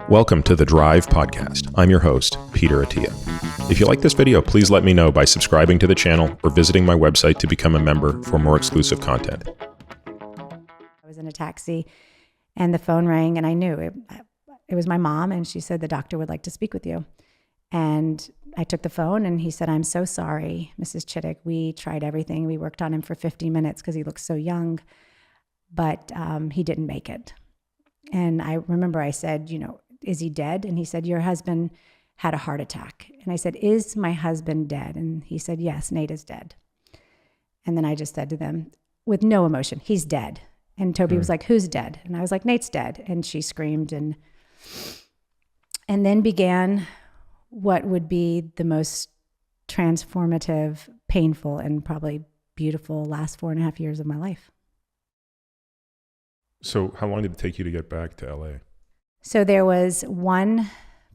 Welcome to the Drive podcast. I'm your host, Peter Attia. If you like this video, please let me know by subscribing to the channel or visiting my website to become a member for more exclusive content. I was in a taxi and the phone rang and I knew it was my mom, and she said, the doctor would like to speak with you. And I took the phone and he said, I'm so sorry, Mrs. Chittick. We tried everything. We worked on him for 50 minutes because he looks so young, but he didn't make it. And I remember I said, is he dead? And he said, your husband had a heart attack. And I said, is my husband dead? And he said, yes, Nate is dead. And then I just said to them with no emotion, he's dead. And Toby was like, who's dead? And I was like, Nate's dead. And she screamed and then began what would be the most transformative, painful, and probably beautiful last 4.5 years of my life. So how long did it take you to get back to LA? So there was one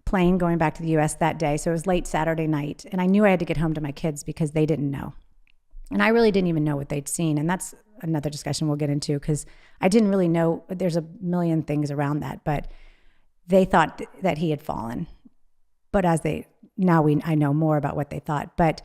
plane going back to the US that day. So it was late Saturday night. And I knew I had to get home to my kids because they didn't know. And I really didn't even know what they'd seen. And that's another discussion we'll get into because I didn't really know. There's a million things around that. But they thought that he had fallen. But I know more about what they thought. But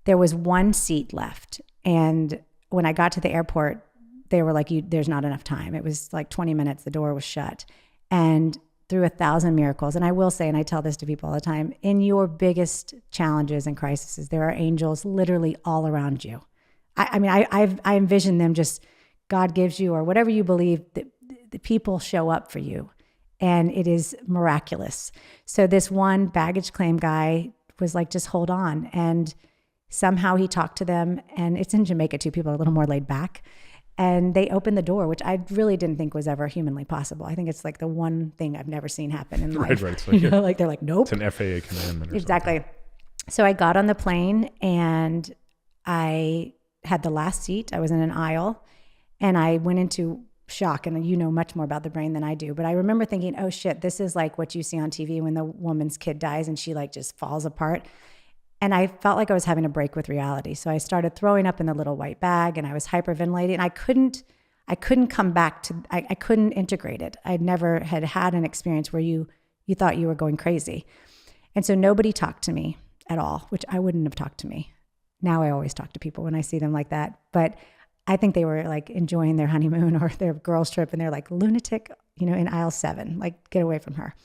there was one seat left. And when I got to the airport, they were like, there's not enough time. It was like 20 minutes. The door was shut. And through 1,000 miracles, and I will say, and I tell this to people all the time, in your biggest challenges and crises, there are angels literally all around you. I envision them just, God gives you, or whatever you believe, the people show up for you. And it is miraculous. So this one baggage claim guy was like, just hold on. And somehow he talked to them, and it's in Jamaica too. People are a little more laid back. And they opened the door, which I really didn't think was ever humanly possible. I think it's like the one thing I've never seen happen in life. Right. It's like, they're like, nope. It's an FAA commandment or exactly. something. So I got on the plane and I had the last seat. I was in an aisle and I went into shock. And you know much more about the brain than I do. But I remember thinking, oh shit, this is like what you see on TV when the woman's kid dies and she like just falls apart. And I felt like I was having a break with reality. So I started throwing up in the little white bag and I was hyperventilating. And I couldn't come back to, I couldn't integrate it. I never had an experience where you thought you were going crazy. And so nobody talked to me at all, which I wouldn't have talked to me. Now I always talk to people when I see them like that. But I think they were like enjoying their honeymoon or their girls trip and they're like lunatic, in aisle 7, like get away from her.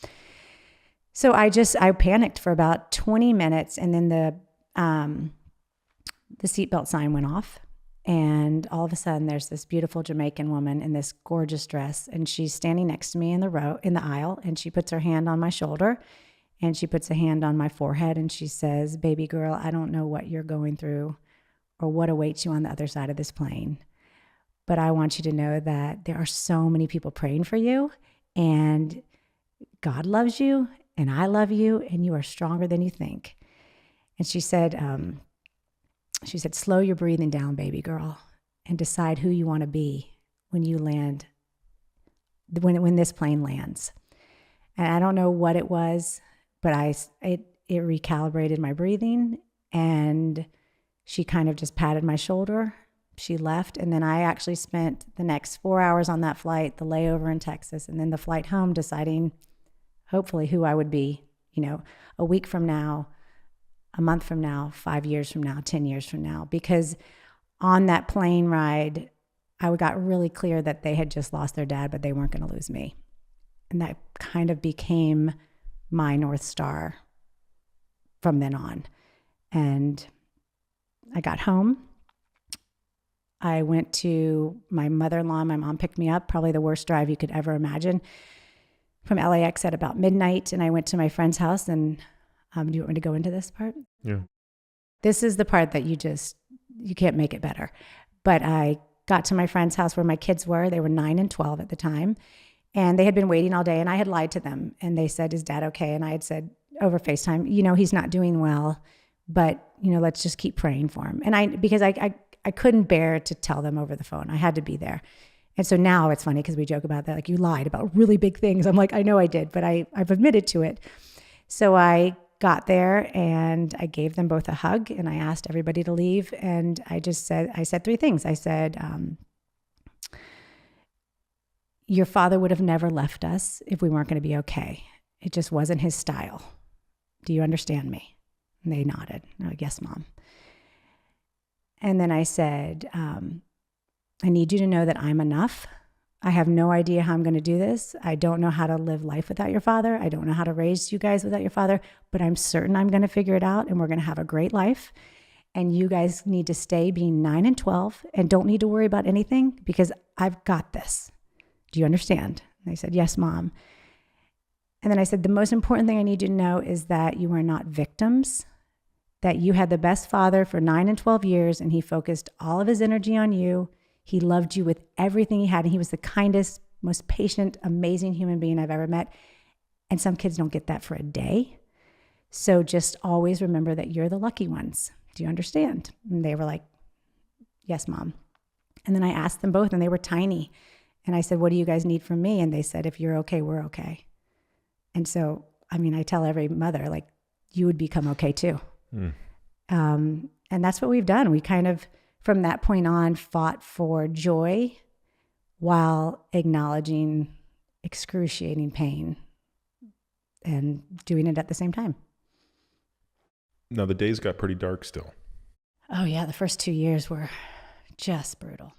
So I panicked for about 20 minutes and then the seatbelt sign went off and all of a sudden there's this beautiful Jamaican woman in this gorgeous dress and she's standing next to me in the aisle and she puts her hand on my shoulder and she puts a hand on my forehead and she says, baby girl, I don't know what you're going through or what awaits you on the other side of this plane, but I want you to know that there are so many people praying for you and God loves you. And I love you, and you are stronger than you think. And she said, slow your breathing down, baby girl, and decide who you want to be when you land, when this plane lands. And I don't know what it was, but it recalibrated my breathing, and she kind of just patted my shoulder. She left, and then I actually spent the next 4 hours on that flight, the layover in Texas, and then the flight home deciding hopefully who I would be, a week from now, a month from now, 5 years from now, 10 years from now. Because on that plane ride, I got really clear that they had just lost their dad, but they weren't going to lose me. And that kind of became my North Star from then on. And I got home. I went to my mother-in-law. My mom picked me up, probably the worst drive you could ever imagine, from LAX at about midnight. And I went to my friend's house and do you want me to go into this part? Yeah. This is the part that you can't make it better. But I got to my friend's house where my kids were. They were 9 and 12 at the time. And they had been waiting all day and I had lied to them. And they said, is dad okay? And I had said over FaceTime, he's not doing well, but let's just keep praying for him. And because I couldn't bear to tell them over the phone. I had to be there. And so now it's funny because we joke about that, like you lied about really big things. I'm like, I know I did, but I've admitted to it. So I got there and I gave them both a hug and I asked everybody to leave. And I said 3 things. I said, your father would have never left us if we weren't going to be okay. It just wasn't his style. Do you understand me? And they nodded. I'm like, yes, Mom. And then I said, I need you to know that I'm enough. I have no idea how I'm going to do this. I don't know how to live life without your father. I don't know how to raise you guys without your father, but I'm certain I'm going to figure it out and we're going to have a great life. And you guys need to stay being 9 and 12 and don't need to worry about anything because I've got this. Do you understand? And they said, yes, Mom. And then I said, the most important thing I need you to know is that you are not victims, that you had the best father for 9 and 12 years and he focused all of his energy on you. He loved you with everything he had, and he was the kindest, most patient, amazing human being I've ever met. And some kids don't get that for a day. So just always remember that you're the lucky ones. Do you understand? And they were like, yes, Mom. And then I asked them both, and they were tiny. And I said, what do you guys need from me? And they said, if you're okay, we're okay. And so, I mean, I tell every mother, like, you would become okay too. And that's what we've done. We kind of, from that point on, fought for joy while acknowledging excruciating pain and doing it at the same time. Now, the days got pretty dark still. Oh, yeah. The first 2 years were just brutal.